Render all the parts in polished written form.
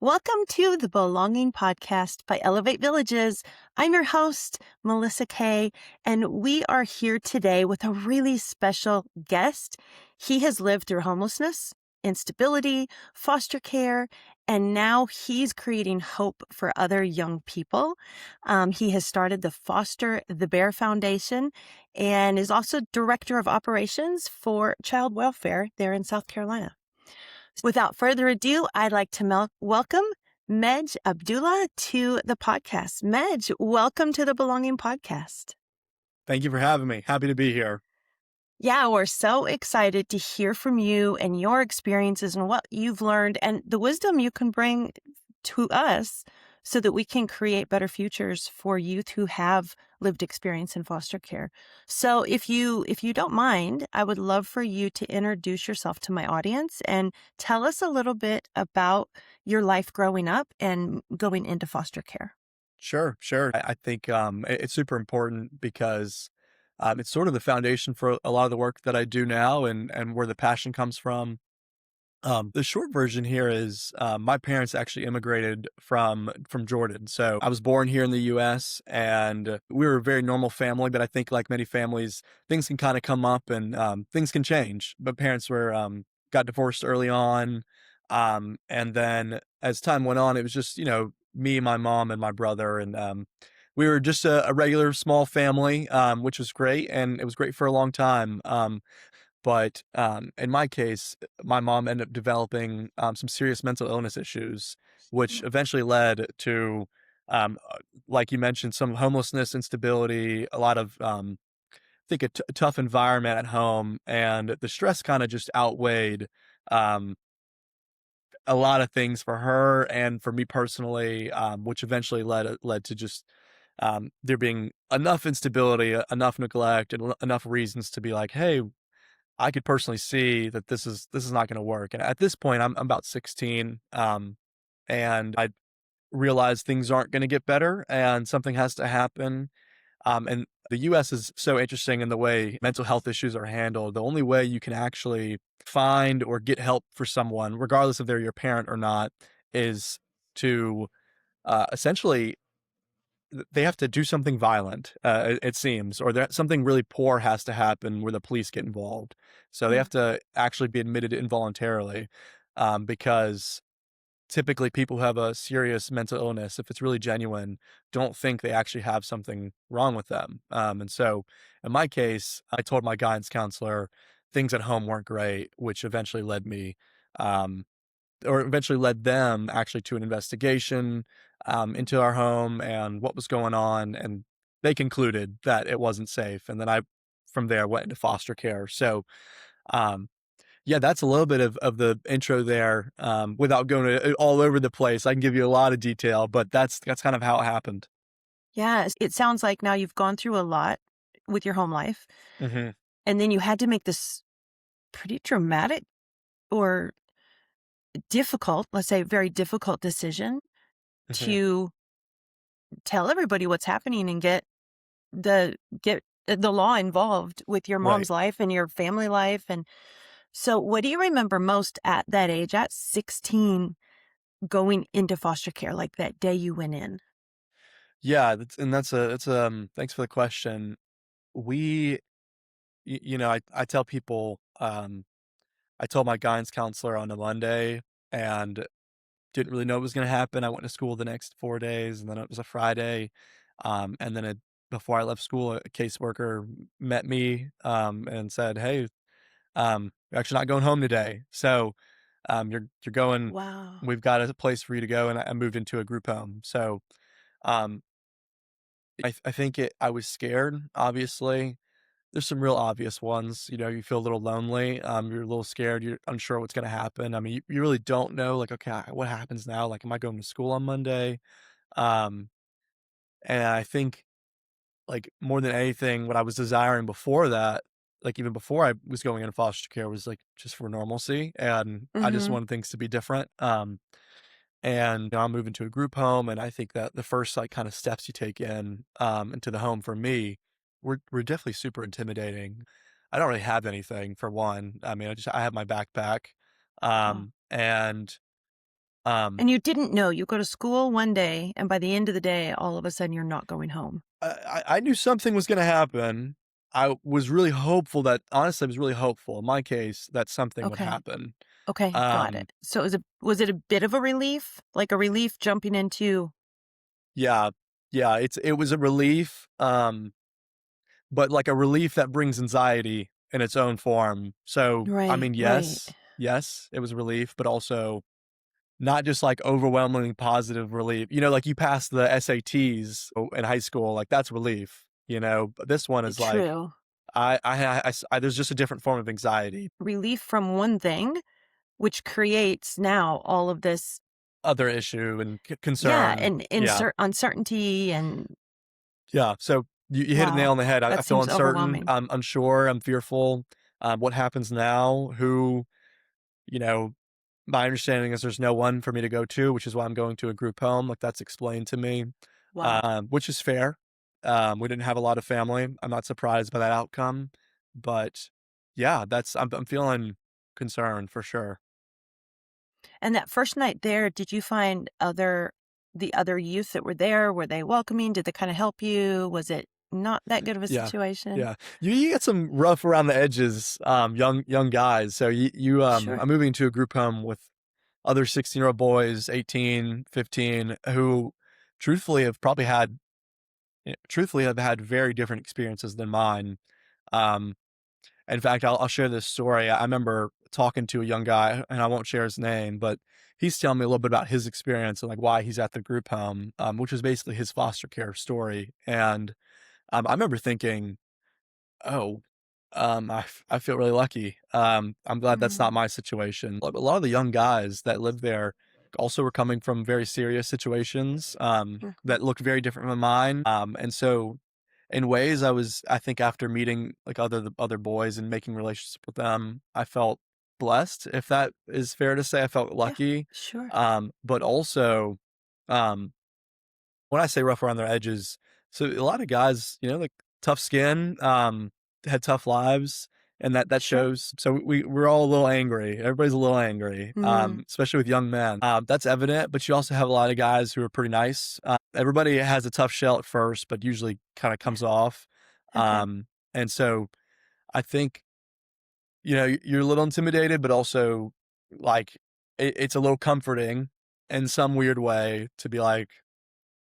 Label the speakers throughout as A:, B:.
A: Welcome to the Belonging Podcast by Elevate Villages. I'm your host, Melissa Kaye, and we are here today with a really special guest. He has lived through homelessness, instability, foster care, and now he's creating hope for other young people. He has started the Foster the Bear Foundation and is also Director of Operations for Child Welfare there in South Carolina. Without further ado, I'd like to welcome Majd Abdallah to the podcast. Majd, welcome to the Belonging Podcast.
B: Thank you for having me. Happy to be here.
A: Yeah, we're so excited to hear from you and your experiences and what you've learned and the wisdom you can bring to us so that we can create better futures for youth who have lived experience in foster care. So if you don't mind, I would love for you to introduce yourself to my audience and tell us a little bit about your life growing up and going into foster care.
B: Sure. I think it's super important because it's sort of the foundation for a lot of the work that I do now and where the passion comes from. The short version here is my parents actually immigrated from Jordan. So I was born here in the U.S. and we were a very normal family. But I think like many families, things can kind of come up and things can change. But parents were got divorced early on, and then as time went on, it was just me, my mom, and my brother, and we were just a regular small family, which was great, and it was great for a long time. But in my case, my mom ended up developing some serious mental illness issues, which eventually led to, like you mentioned, some homelessness, instability, a lot of, I think, a tough environment at home. And the stress kind of just outweighed um, a lot of things for her and for me personally, which eventually led to just there being enough instability, enough neglect, and enough reasons to be like, hey, I could personally see that this is not gonna work, and at this point, I'm about 16, and I realize things aren't gonna get better, and something has to happen, and the US is so interesting in the way mental health issues are handled. The only way you can actually find or get help for someone, regardless if they're your parent or not, is to, essentially they have to do something violent, it seems, or that something really poor has to happen where the police get involved. So they
A: Yeah.
B: have to actually be admitted involuntarily, because typically people who have a serious mental illness, if it's really genuine, don't think they actually have something wrong with them. And so in my case, I told my guidance counselor things at home weren't great, which eventually led me, um, or eventually led them actually to an investigation into our home and what was going on, and they concluded that it wasn't safe. And then I, from there, went into foster care. So, um, yeah, that's a little bit of the intro there. Without going all over the place, I can give you a lot of detail, but that's kind of how it happened.
A: Yeah, it sounds like now you've gone through a lot with your home life,
B: Hmm.
A: and then you had to make this pretty dramatic or difficult, let's say very difficult decision
B: Hmm.
A: to tell everybody what's happening and get the law involved with your
B: Right.
A: mom's life and your family life. And so what do you remember most at that age, at 16, going into foster care, like that day you went in?
B: Yeah, thanks for the question. We, I tell people, I told my guidance counselor on a Monday and didn't really know what was gonna happen. I went to school the next 4 days, and then it was a Friday, and then before I left school, a caseworker met me, and said, "Hey, you're actually not going home today. So, you're going
A: Wow.
B: we've got a place for you to go," and I moved into a group home. So, um, I think I was scared, obviously. There's some real obvious ones. You feel a little lonely, you're a little scared, you're unsure what's gonna happen. I mean, you really don't know, like, "Okay, what happens now? Like, am I going to school on Monday?" Um, and I think, like, more than anything, what I was desiring before that, like, even before I was going into foster care was, like, just for normalcy, and I just
A: Mhm.
B: wanted things to be different, and now I'm moving to a group home, and I think that the first, like, kinda steps you take into the home for me were definitely super intimidating. I don't really have anything for one. I mean, I have my backpack,
A: Oh.
B: and
A: And you didn't know. You go to school one day, and by the end of the day, all of a sudden, you're not going home.
B: I knew something was gonna happen. I was really hopeful that honestly, I was really hopeful in my case that something would
A: Okay.
B: happen.
A: Okay, got
B: Um,
A: it. So was it a bit of a relief? Like a relief jumping into
B: yeah, yeah, it was a relief, but like a relief that brings anxiety in its own form. So, I
A: Right,
B: mean,
A: right.
B: yes, it was a relief, but also not just like overwhelmingly positive relief. Like you pass the SATs in high school, like that's relief, but this one is like
A: True.
B: there's just a different form of anxiety.
A: Relief from one thing, which creates now all of this
B: Other issue and
A: yeah,
B: concern.
A: and
B: Yeah.
A: uncertainty and
B: Yeah. So you hit it nail
A: wow,
B: on the head. I
A: that
B: feel
A: seems
B: uncertain.
A: overwhelming.
B: I'm unsure. I'm fearful. What happens now? You know, my understanding is there's no one for me to go to, which is why I'm going to a group home. Like that's explained to me,
A: Wow.
B: which is fair. We didn't have a lot of family. I'm not surprised by that outcome, but yeah, I'm feeling concerned for sure.
A: And that first night there, did you find the other youth that were there, were they welcoming? Did they kinda help you? Was it not that good of a
B: Yeah.
A: situation?
B: Yeah. You get some rough around the edges, young guys. So
A: Sure.
B: I'm moving to a group home with other 16-year-old boys, 18, 15, who truthfully have probably had truthfully have had very different experiences than mine. Um, in fact, I'll share this story. I remember talking to a young guy, and I won't share his name, but he's telling me a little bit about his experience and like why he's at the group home, which is basically his foster care story. And I remember thinking, oh, I feel really lucky. I'm glad that's not
A: Mm,
B: my situation. A lot of the young guys that live there also were coming from very serious situations,
A: mhm.
B: that looked very different from mine. And so in ways I think after meeting like the other boys and making relationships with them, I felt blessed, if that is fair to say. I felt
A: Yeah,
B: lucky.
A: sure.
B: But also, um, when I say rough around their edges, so a lot of guys, like tough skin, had tough lives, and that
A: Sure.
B: shows. So we're all a little angry. Everybody's a little angry,
A: Mm,
B: especially with young men. That's evident, but you also have a lot of guys who are pretty nice. Everybody has a tough shell at first, but usually kind of
A: yeah,
B: comes off.
A: okay.
B: And so I think you're a little intimidated, but also like it's a little comforting in some weird way to be like,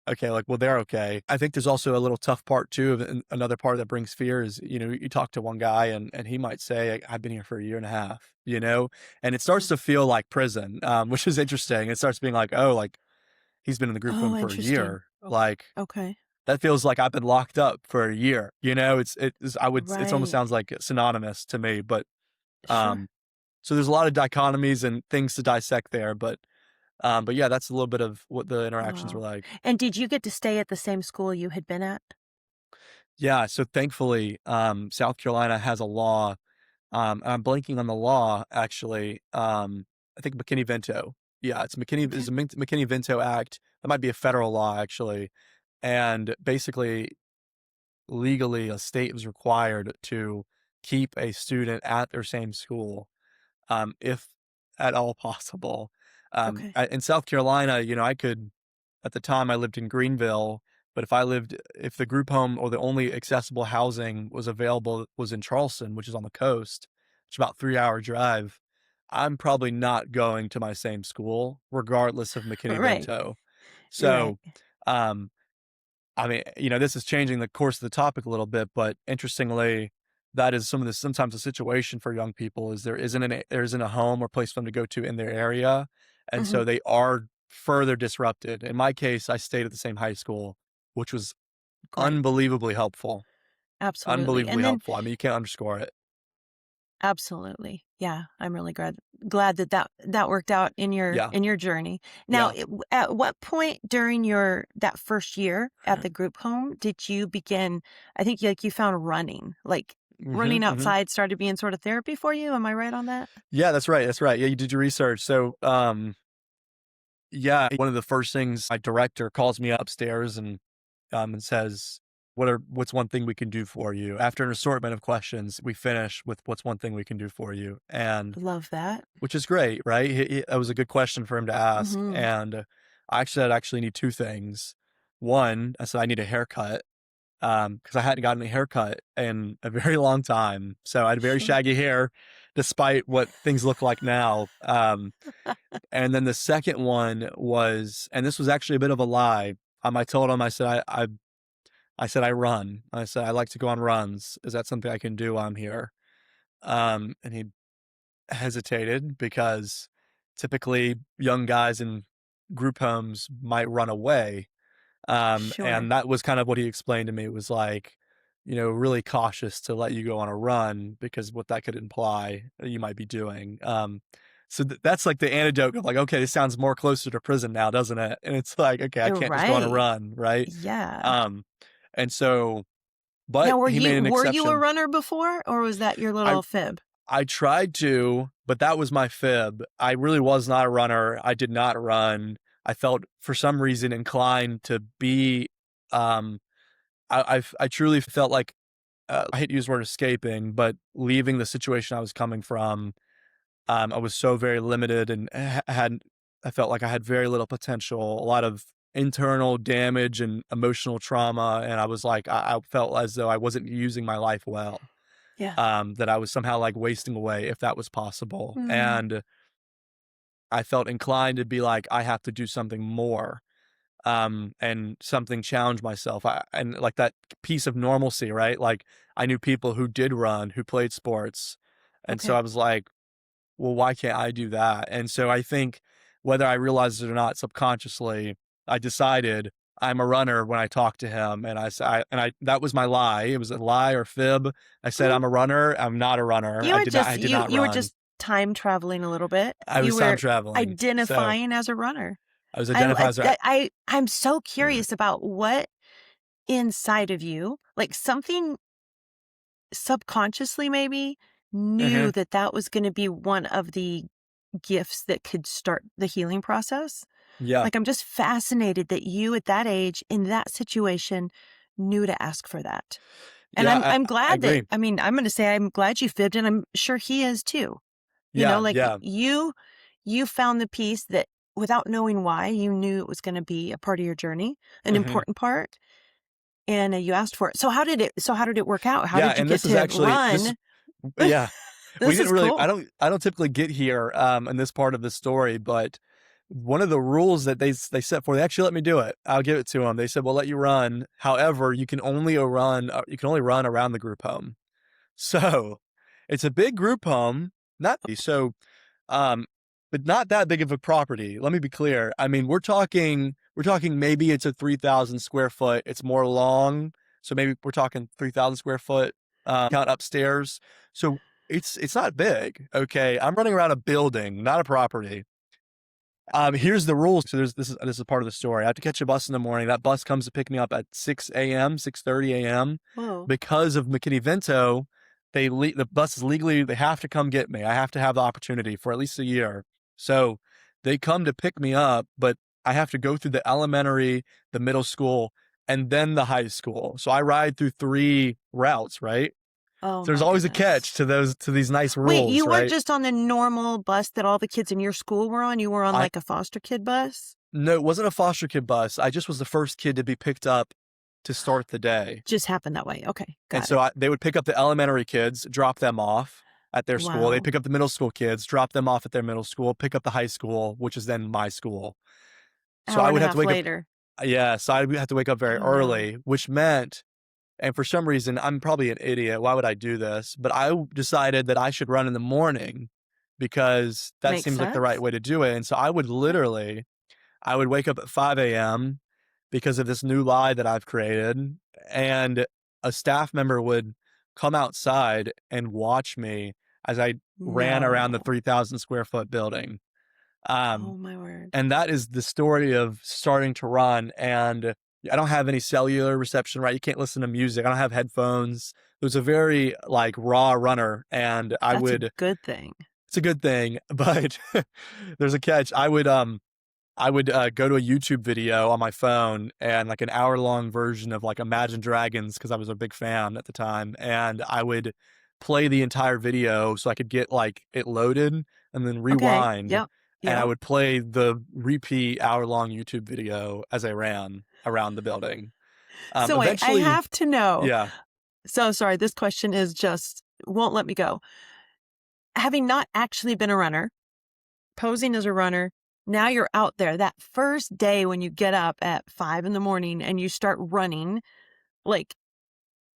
B: okay, like, well, they're okay. I think there's also a little tough part too of another part that brings fear is, you talk to one guy and he might say, I've been here for a year and a half, and it starts
A: Mm.
B: to feel like prison, which is interesting. It starts being like, oh, like he's been in the group home
A: Oh,
B: for a
A: interesting.
B: year. Like
A: Okay.
B: that feels like I've been locked up for a year. It's almost
A: Right.
B: sounds like synonymous to me,
A: Sure.
B: um, so there's a lot of dichotomies and things to dissect there, but yeah, that's a little bit of what the interactions were
A: Wow.
B: like.
A: And did you get to stay at the same school you had been at?
B: Yeah, so thankfully, South Carolina has a law, and I'm blanking on the law actually. I think McKinney-Vento. Yeah, it's McKinney.
A: Okay.
B: There's a McKinney-Vento Act. That might be a federal law actually, and basically, legally, a state was required to keep a student at their same school, if at all possible.
A: Okay.
B: In South Carolina, I could at the time I lived in Greenville, but if the group home or the only accessible housing was available was in Charleston, which is on the coast, it's about 3-hour drive, I'm probably not going to my same school regardless of
A: Right.
B: McKinney-Vento.
A: Right.
B: So, um, I mean, this is changing the course of the topic a little bit, but interestingly, that is sometimes a situation for young people is there isn't a home or place for them to go to in their area, and
A: Mhm.
B: so they are further disrupted. In my case, I stayed at the same high school, which was
A: Great.
B: unbelievably helpful.
A: Absolutely.
B: Unbelievably
A: And then
B: helpful. I mean, you can't underscore it.
A: absolutely. Yeah, I'm really glad that that worked out
B: Yeah,
A: in your journey. Now,
B: yeah.
A: at what point during your that first year at the group home did you begin I think you found running, like,
B: Mhm,
A: running
B: mhm.
A: outside started being sort of therapy for you, am I right on that?
B: Yeah, that's right. Yeah, you did your research. So, yeah, one of the first things my director calls me upstairs and says, what's one thing we can do for you? After an assortment of questions, we finish with what's one thing we can do for you, and
A: Love that.
B: which is great, right? That was a good question for him to ask,
A: Mhm.
B: and I said, "I actually need 2 things." One, I said, "I need a haircut," because I hadn't gotten a haircut in a very long time, so I had very
A: Sure.
B: shaggy hair despite what things look like now, and then the second one was, and this was actually a bit of a lie, I told him, I said, "I run." I said, "I like to go on runs. Is that something I can do while I'm here?" And he hesitated because typically young guys in group homes might run away.
A: Sure.
B: And that was kind of what he explained to me. It was like, really cautious to let you go on a run because what that could imply you might be doing. So that's like the antidote of like, okay, this sounds more closer to prison now, doesn't it? And it's like, okay, I
A: You're
B: can't just go on a
A: right.
B: run, right?
A: Yeah.
B: Um, and so, but
A: Now,
B: he made an
A: were you a
B: exception.
A: runner before, or was that your
B: I
A: little fib?
B: I tried to, but that was my fib. I really was not a runner. I did not run. I felt for some reason inclined to be. Um, I truly felt like I hate to use the word escaping, but leaving the situation I was coming from. I was so very limited and had. I felt like I had very little potential, a lot of internal damage and emotional trauma, and I was like, I felt as though I wasn't using my life well,
A: Yeah.
B: that I was somehow like wasting away if that was possible.
A: Mm.
B: And I felt inclined to be like, I have to do something more, and something challenge myself. And like that piece of normalcy, right? Like I knew people who did run, who played sports. And so I
A: Okay.
B: was like, well, why can't I do that? And so I think whether I realized it or not subconsciously, I decided I'm a runner when I talked to him. And that was my lie. It was a lie or fib. I said,
A: Mm.
B: I'm a runner. I'm not a runner. I did not
A: You were
B: run.
A: just time traveling a little bit.
B: I
A: You
B: was time
A: were
B: traveling. So
A: identifying as a runner.
B: I was identified as
A: I'm so curious about what inside of you, like something subconsciously maybe knew
B: Mhm.
A: that that was going to be one of the gifts that could start the healing process.
B: Yeah.
A: Like I'm just fascinated that you at that age in that situation knew to ask for that. And
B: Yeah,
A: I'm
B: I
A: glad that
B: agree.
A: I mean, I'm gonna say I'm glad you fibbed and I'm sure he is too.
B: Yeah,
A: Like
B: yeah.
A: you found the piece that without knowing why, you knew it was gonna be a part of your journey, an
B: Mhm.
A: important part, and you asked for it. So how did it work out? How
B: Yeah,
A: did you
B: and
A: get
B: this is
A: to
B: actually this
A: run?
B: yeah. We
A: This
B: didn't
A: is
B: really
A: cool.
B: I don't typically get here, in this part of the story, but one of the rules that they set for, they actually let me do it. I'll give it to them. They said, "We'll let you run. However, you can only run around the group home." So, it's a big group home, not so, um, but not that big of a property. Let me be clear. I mean, we're talking maybe it's a 3,000 square foot. It's more long, so maybe we're talking 3,000 square foot, count upstairs. So it's not big. Okay, I'm running around a building, not a property. Here's the rules. So this is part of the story. I have to catch a bus in the morning. That bus comes to pick me up at 6 a.m., 6:30 a.m.
A: Whoa.
B: Because of McKinney-Vento, the bus is legally, they have to come get me. I have to have the opportunity for at least a year. So they come to pick me up, but I have to go through the elementary, the middle school, and then the high school. So I ride through 3 routes, right?
A: Oh
B: So there's
A: my
B: always a
A: goodness.
B: catch to these nice
A: Wait,
B: rules,
A: you weren't
B: right?
A: just on the normal bus that all the kids in your school were on? You were on
B: I
A: like a foster kid bus?
B: No, it wasn't a foster kid bus. I just was the first kid to be picked up to start the day.
A: Just happened that way. Okay,
B: And
A: got
B: so
A: it.
B: they would pick up the elementary kids, drop them off at their school. They'd
A: Wow.
B: pick up the middle school kids, drop them off at their middle school, pick up the high school, which is then my school. So
A: Hour
B: I
A: and a
B: would have to
A: half
B: wake up,
A: later.
B: yeah, so I would have to wake up very
A: Oh, no.
B: early, which meant, and for some reason, I'm probably an idiot. Why would I do this? But I decided that I should run in the morning because that
A: Makes
B: seems like the right
A: sense.
B: way to do it. And so
A: Yeah.
B: I would wake up at 5 a.m. because of this new lie that I've created, and a staff member would come outside and watch me as I ran around the
A: No.
B: 3,000 square foot building.
A: Oh,
B: Um,
A: my word.
B: and that is the story of starting to run. And I don't have any cellular reception, right? You can't listen to music. I don't have headphones. It was a very like raw runner, and
A: That's a good thing.
B: it's a good thing, but there's a catch. I would, go to a YouTube video on my phone and, like, an hour-long version of, like, Imagine Dragons because I was a big fan at the time, and I would play the entire video so I could get, like, it loaded and then
A: Okay.
B: rewind,
A: Yep.
B: and I
A: Yep.
B: would play the repeat hour-long YouTube video as I ran around the building.
A: So wait, I
B: Eventually
A: have to know.
B: yeah.
A: So sorry, this question is just won't let me go. Having not actually been a runner, posing as a runner, now you're out there. That first day when you get up at 5 in the morning and you start running, like,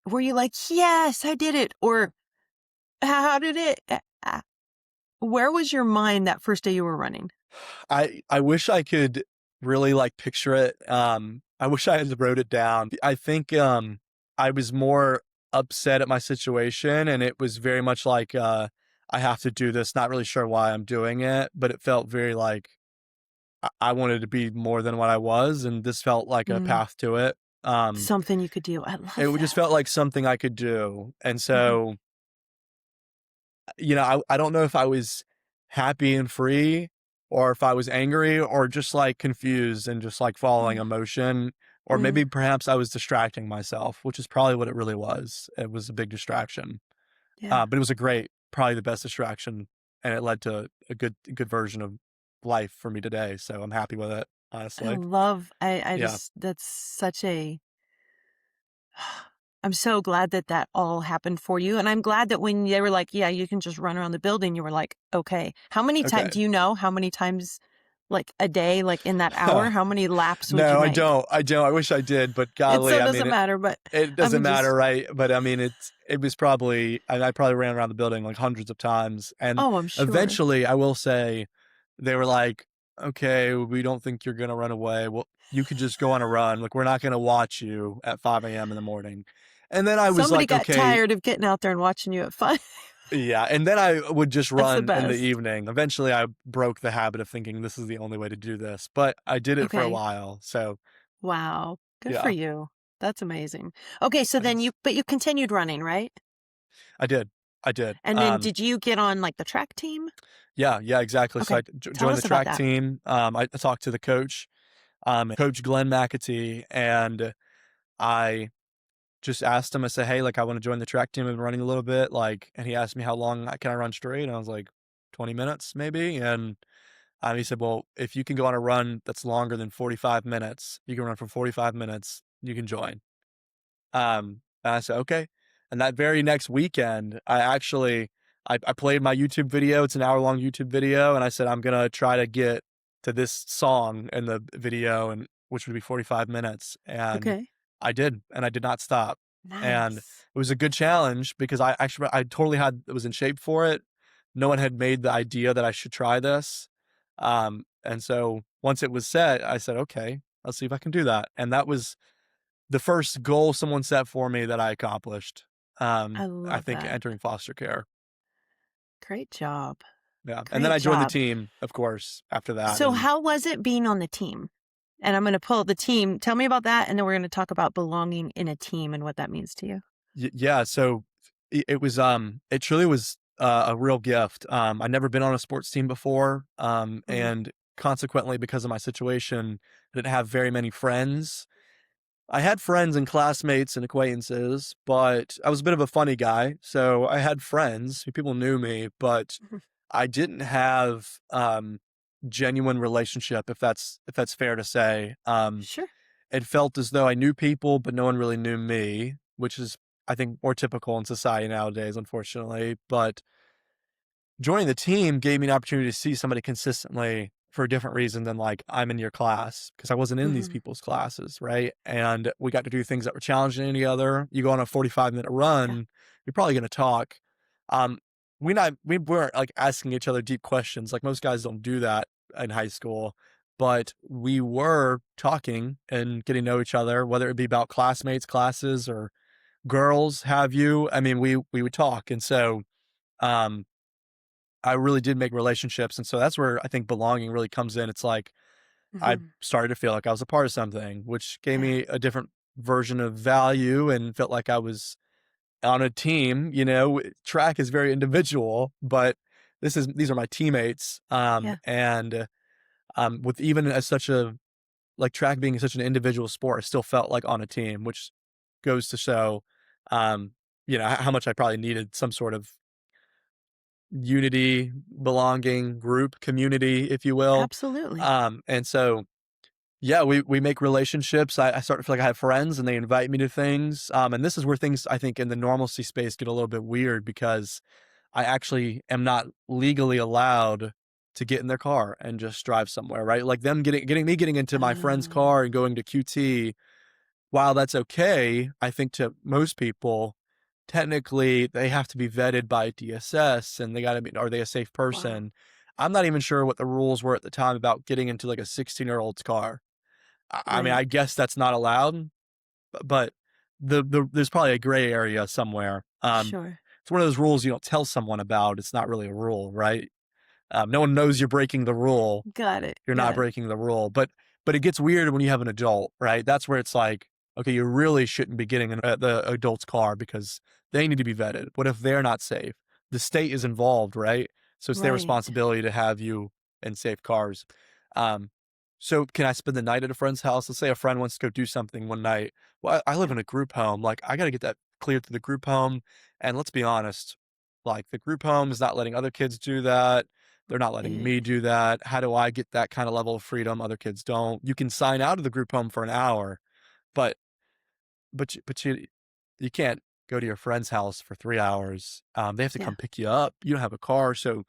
A: were you like, yes, I did it? Or how did it? Where was your mind that first day you were running?
B: I wish I could really, like, picture it, I wish I had wrote it down. I think, I was more upset at my situation, and it was very much like, "I have to do this," not really sure why I'm doing it, but it felt very like I wanted to be more than what I was, and this felt like a
A: Mm,
B: path to it.
A: something you could do. I
B: It
A: love
B: just
A: that.
B: felt like something I could do, and
A: Mhm,
B: so I don't know if I was happy and free or if I was angry or just like confused and just like following
A: mm,
B: emotion, or
A: mm,
B: maybe perhaps I was distracting myself, which is probably what it really was. It was a big distraction.
A: yeah.
B: But it was a great, probably the best distraction, and it led to a good version of life for me today. So I'm happy with it, honestly.
A: I
B: Yeah.
A: just, that's such a, I'm so glad that that all happened for you. And I'm glad that when they were like, yeah, you can just run around the building, you were like, okay. How many times,
B: Okay.
A: do you know how many times, like a day, like in that hour, how many laps would you
B: No, I
A: make?
B: don't. I don't. I wish I did, but
A: It
B: golly,
A: so
B: I mean,
A: doesn't matter, but
B: it doesn't
A: I'm
B: matter,
A: just,
B: right? But I mean, it was probably I probably ran around the building like hundreds of times, and
A: oh, I'm sure.
B: eventually, I will say, they were like, "Okay, we don't think you're gonna run away. Well, you could just go on a run. Like, we're not gonna watch you at 5 a.m. in the morning." And then I was
A: Somebody
B: like,
A: got
B: "Okay,
A: tired of getting out there and watching you at 5.
B: yeah." And then I would just
A: That's the
B: run in the
A: best.
B: evening. Eventually, I broke the habit of thinking this is the only way to do this, but I did it for a
A: Okay.
B: while. So
A: Wow. Good for
B: yeah,
A: you. That's amazing. Okay, so then
B: thanks.
A: you continued running, right?
B: I did. I did.
A: And then did you get on like the track team?
B: Yeah, yeah, exactly. So
A: Okay.
B: I
A: Tell
B: joined the
A: us about
B: track
A: that.
B: team. I talked to the coach, Coach Glenn McAtee, and I just asked him. I said, "Hey, like, I want to join the track team. I've been running a little bit, like," and he asked me how long can I run straight, and I was like, 20 minutes maybe, and he said, "Well, if you can go on a run that's longer than 45 minutes, you can run for 45 minutes, you can join." And I said, "Okay." And that very next weekend, I actually I played my YouTube video. It's an hour-long YouTube video, and I said, "I'm gonna try to get to this song in the video, and which would be 45 minutes." And
A: Okay.
B: I did, and I did not stop. And
A: Nice.
B: it was a good challenge because I totally had was in shape for it. No one had made the idea that I should try this. And so once it was set, I said, "Okay, let's see if I can do that." And that was the first goal someone set for me that I accomplished,
A: I
B: I
A: love
B: think
A: that.
B: entering foster care.
A: Great job.
B: Yeah, and then
A: Great
B: I joined the
A: job.
B: team, of course, after that,
A: So
B: and
A: how was it being on the team? And I'm going to pull the team. Tell me about that and then we're going to talk about belonging in a team and what that means to you.
B: yeah, so it was, it truly was, a real gift. I'd never been on a sports team before,
A: Mhm.
B: and consequently, because of my situation, I didn't have very many friends. I had friends and classmates and acquaintances, but I was a bit of a funny guy, so I had friends, people knew me, but
A: Mhm.
B: I didn't have, genuine relationship, if that's fair to say.
A: Sure.
B: It felt as though I knew people, but no one really knew me, which is, I think, more typical in society nowadays, unfortunately. But joining the team gave me an opportunity to see somebody consistently for a different reason than like I'm in your class because I wasn't in these
A: Mhm.
B: people's classes, right? And we got to do things that were challenging any other. You go on a 45-minute
A: Yeah.
B: run, you're probably going to talk. Um, we weren't like asking each other deep questions like most guys don't do that in high school, but we were talking and getting to know each other, whether it be about classmates, classes, or girls. Have you? I mean, we would talk, and so um, I really did make relationships, and so that's where I think belonging really comes in. It's like I
A: Mhm.
B: started to feel like I was a part of something, which gave
A: Yeah.
B: me a different version of value and felt like I was on a team. Track is very individual, but these are my teammates,
A: Yeah.
B: and with even as such a like track being such an individual sport, I still felt like on a team, which goes to show, um, how much I probably needed some sort of unity, belonging, group, community, if you will.
A: Absolutely.
B: And so, yeah, we make relationships. I start to feel like I have friends and they invite me to things. And this is where things I think in the normalcy space get a little bit weird because I actually am not legally allowed to get in their car and just drive somewhere, right? Like them getting into my friend's
A: Oh,
B: car and going to QT. While that's okay, I think to most people, technically they have to be vetted by DSS and they got to be, are they a safe
A: wow.
B: person? I'm not even sure what the rules were at the time about getting into like a 16-year-old's car. I mean,
A: Right.
B: I guess that's not allowed, but there's probably a gray area somewhere.
A: Sure.
B: It's one of those rules you don't tell someone about. It's not really a rule, right? No one knows you're breaking the rule.
A: Got it.
B: You're not
A: Got it.
B: breaking the rule. But it gets weird when you have an adult, right? That's where it's like, okay, you really shouldn't be getting in the adult's car because they need to be vetted. What if they're not safe? The state is involved, right? So it's their
A: Right.
B: responsibility to have you in safe cars. Um, so can I spend the night at a friend's house? Let's say a friend wants to go do something one night. Well, I live
A: Yeah.
B: in a group home. Like I got to get that cleared through the group home. And let's be honest, like the group home is not letting other kids do that. They're not letting
A: Eh,
B: me do that. How do I get that kind of level of freedom? Other kids don't. You can sign out of the group home for an hour, but but you can't go to your friend's house for 3 hours. They have to
A: yeah.
B: come pick you up. You don't have a car, so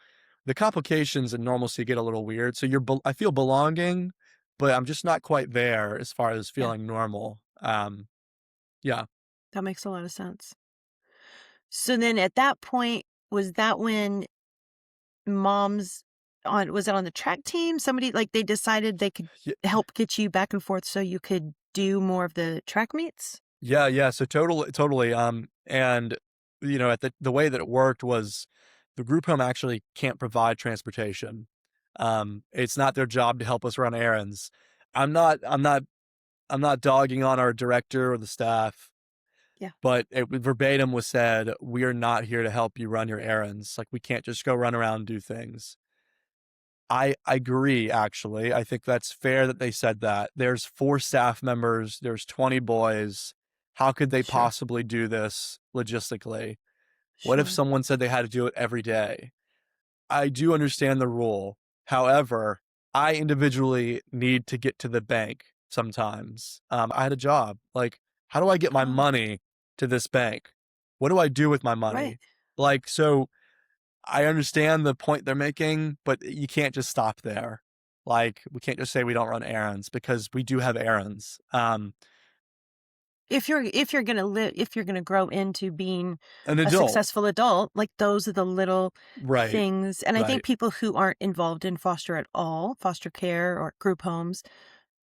B: the complications and normalcy get a little weird. So I feel belonging, but I'm just not quite there as far as
A: Yeah.
B: feeling normal. Yeah.
A: That makes a lot of sense. So then at that point, was that when mom's was it on the track team? Somebody like they decided they could help get you back and forth so you could do more of the track meets?
B: Yeah, yeah, so totally, and, at the way that it worked was the group home actually can't provide transportation. It's not their job to help us run errands. I'm not I'm not I'm not dogging on our director or the staff,
A: Yeah.
B: but it verbatim was said, "We are not here to help you run your errands, like, we can't just go run around and do things." I agree, actually. I think that's fair that they said that. There's 4 staff members, there's 20 boys. How could they
A: Sure.
B: possibly do this logistically? What if
A: Sure.
B: someone said they had to do it every day? I do understand the rule. However, I individually need to get to the bank sometimes. I had a job. Like, how do I get my
A: Oh,
B: money to this bank? What do I do with my
A: right.
B: money? Like, so I understand the point they're making, but you can't just stop there. Like, we can't just say we don't run errands because we do have errands.
A: If you're gonna live if you're gonna grow into being
B: An
A: a
B: adult.
A: successful adult, like those are the little
B: Right,
A: things. And I think
B: right.
A: people who aren't involved in foster at all, foster care or group homes,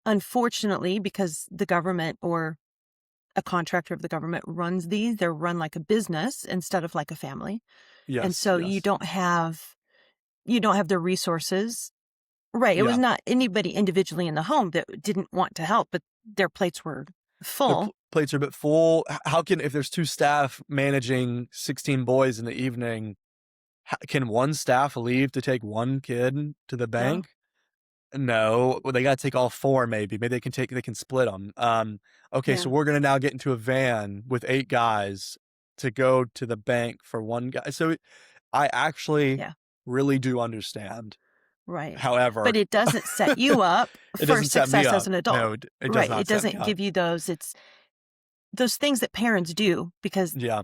A: unfortunately, because the government or a contractor of the government runs these, they're run like a business instead of like a family. And
B: Yes,
A: so
B: yes.
A: you don't have the resources. Right. It was
B: Yeah.
A: not anybody individually in the home that didn't want to help, but their plates were
B: Their
A: full.
B: plates are a bit full. How can if there's 2 staff managing 16 boys in the evening, can one staff leave to take 1 kid to the
A: No.
B: bank? No, well, they gotta take all 4 maybe. Maybe they can split them. Okay, so
A: Yeah.
B: we're gonna now get into a van with 8 guys to go to the bank for 1 guy. So, I actually
A: Yeah.
B: really do understand.
A: Right. But
B: However,
A: it doesn't set you up
B: it
A: for
B: doesn't set me
A: success as
B: up.
A: an adult.
B: No, it does
A: Right.
B: not
A: It
B: set me
A: doesn't
B: up.
A: give you it's those things that parents do because
B: Yeah,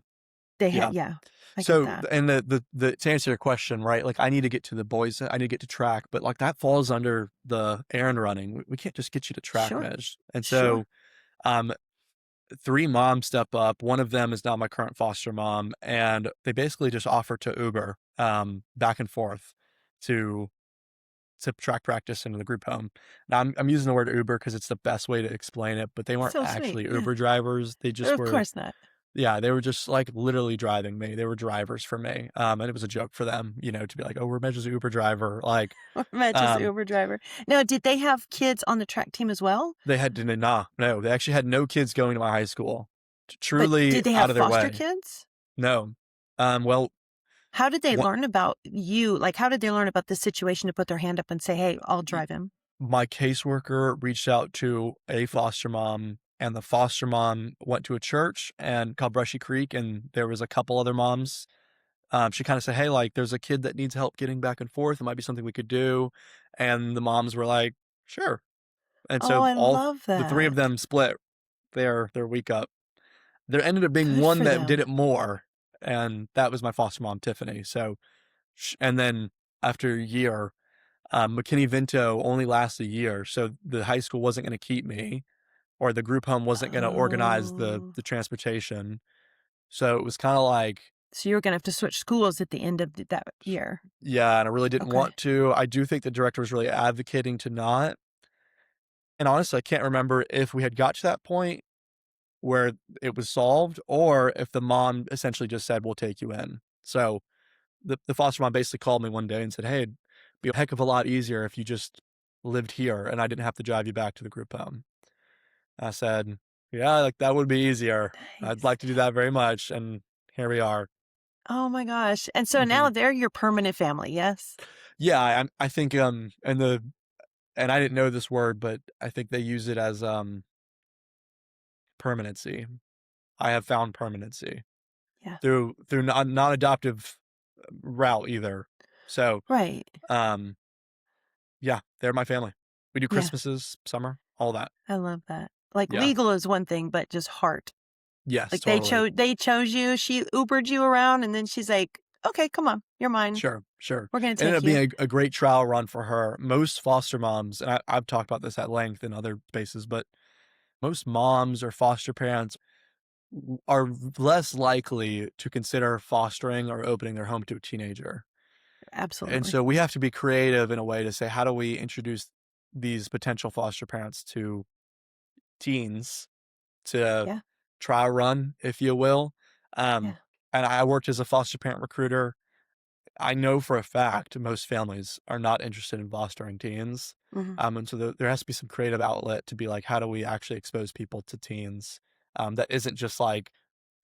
A: they
B: yeah.
A: yeah, I get
B: So,
A: that.
B: and the to answer your question, right, like, I need to get to the boys, I need to get to track, but, like, that falls under the errand running. We can't just get you to track,
A: Sure.
B: Midge. And
A: Sure.
B: so, um 3 moms step up. One of them is now my current foster mom, and they basically just offer to Uber, back and forth to track practice into the group home. Now I'm using the word Uber because it's the best way to explain it, but they weren't
A: So sweet.
B: actually
A: Yeah.
B: Uber drivers. They just
A: Of
B: were
A: course not.
B: yeah, they were just, like, literally driving me. They were drivers for me, and it was a joke for them, to be like, "Oh, we're Midge's Uber driver." Like,
A: Matches
B: um,
A: Uber driver. Now, did they have kids on the track team as well?
B: they had to nah, no, they actually had no kids going to my high school. T
A: But
B: truly
A: did they have
B: out of their
A: foster
B: way.
A: kids?
B: No. Well,
A: How did they
B: what
A: learn about you? Like, how did they learn about the situation to put their hand up and say, "Hey, I'll drive him"?
B: my caseworker reached out to a foster mom, and the foster mom went to a church and called Brushy Creek, and there was a couple other moms. She kinda said, "Hey, like, there's a kid that needs help getting back and forth. It might be something we could do." And the moms were like, "Sure." And
A: Oh,
B: so
A: I
B: all
A: love
B: the 3 of
A: that.
B: them split their week up. There ended up being
A: Good
B: one
A: for
B: that did
A: them.
B: it more, and that was my foster mom, Tiffany. So sh and then after a year, McKinney-Vento only lasts a year, so the high school wasn't gonna keep me, or the group home wasn't gonna organize the
A: Oh.
B: the transportation. So it was kinda like,
A: So you're gonna have to switch schools at the end of that year.
B: yeah, and I really didn't
A: Okay.
B: want to. I do think the director was really advocating to not, and honestly, I can't remember if we had got to that point where it was solved or if the mom essentially just said, "We'll take you in." So the foster mom basically called me one day and said, "Hey, it'd be a heck of a lot easier if you just lived here and I didn't have to drive you back to the group home." I said, "Yeah, like, that would be easier. I'd
A: Nice.
B: like to do that very much," and here we are.
A: Oh my gosh. And so now
B: Mhm.
A: they're your permanent family, yes?
B: Yeah, I think, and I didn't know this word, but I think they use it as, permanency. I have found permanency
A: Yeah.
B: through non-adoptive route either. So,
A: Right.
B: um, yeah, they're my family. We do
A: Yeah.
B: Christmases, summer, all that.
A: I love that. Like,
B: Yeah.
A: legal is one thing, but just heart.
B: Yes,
A: Like, they
B: totally.
A: chose they chose you, she Ubered you around, and then she's like, "Okay, come on, you're mine.
B: Sure, sure.
A: We're gonna
B: It ended
A: take
B: up
A: you."
B: being a great trial run for her. Most foster moms, and I've talked about this at length in other spaces, but most moms or foster parents are less likely to consider fostering or opening their home to a teenager. And
A: Absolutely.
B: so we have to be creative in a way to say, how do we introduce these potential foster parents to teens to
A: Yeah,
B: trial run, if you will?
A: yeah.
B: Um, and I worked as a foster parent recruiter. I know for a fact most families are not interested in fostering teens.
A: Mhm.
B: And so there has to be some creative outlet to be like, how do we actually expose people to teens? That isn't just like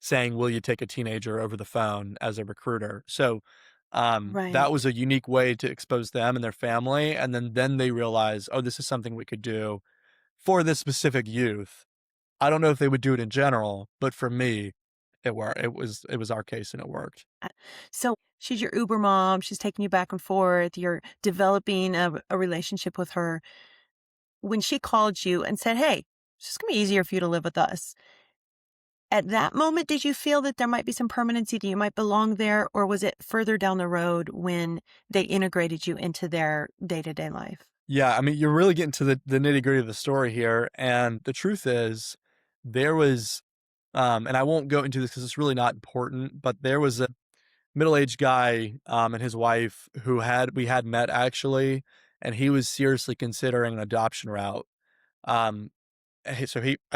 B: saying, will you take a teenager over the phone as a recruiter? So that was
A: Right.
B: a unique way to expose them and their family. And then they realize, oh, this is something we could do for this specific youth. I don't know if they would do it in general, but for me, it worked. It was our case and it worked.
A: Uh, so she's your Uber mom, she's taking you back and forth, you're developing a relationship with her. When she called you and said, "Hey, it's just gonna be easier for you to live with us." At that moment, did you feel that there might be some permanency, that you might belong there, or was it further down the road when they integrated you into their day-to-day life?
B: Yeah, I mean, you're really getting to the nitty-gritty of the story here, and the truth is, there was, and I won't go into this because it's really not important, but there was a middle-aged guy, and his wife who we had met actually, and he was seriously considering an adoption route. Um, I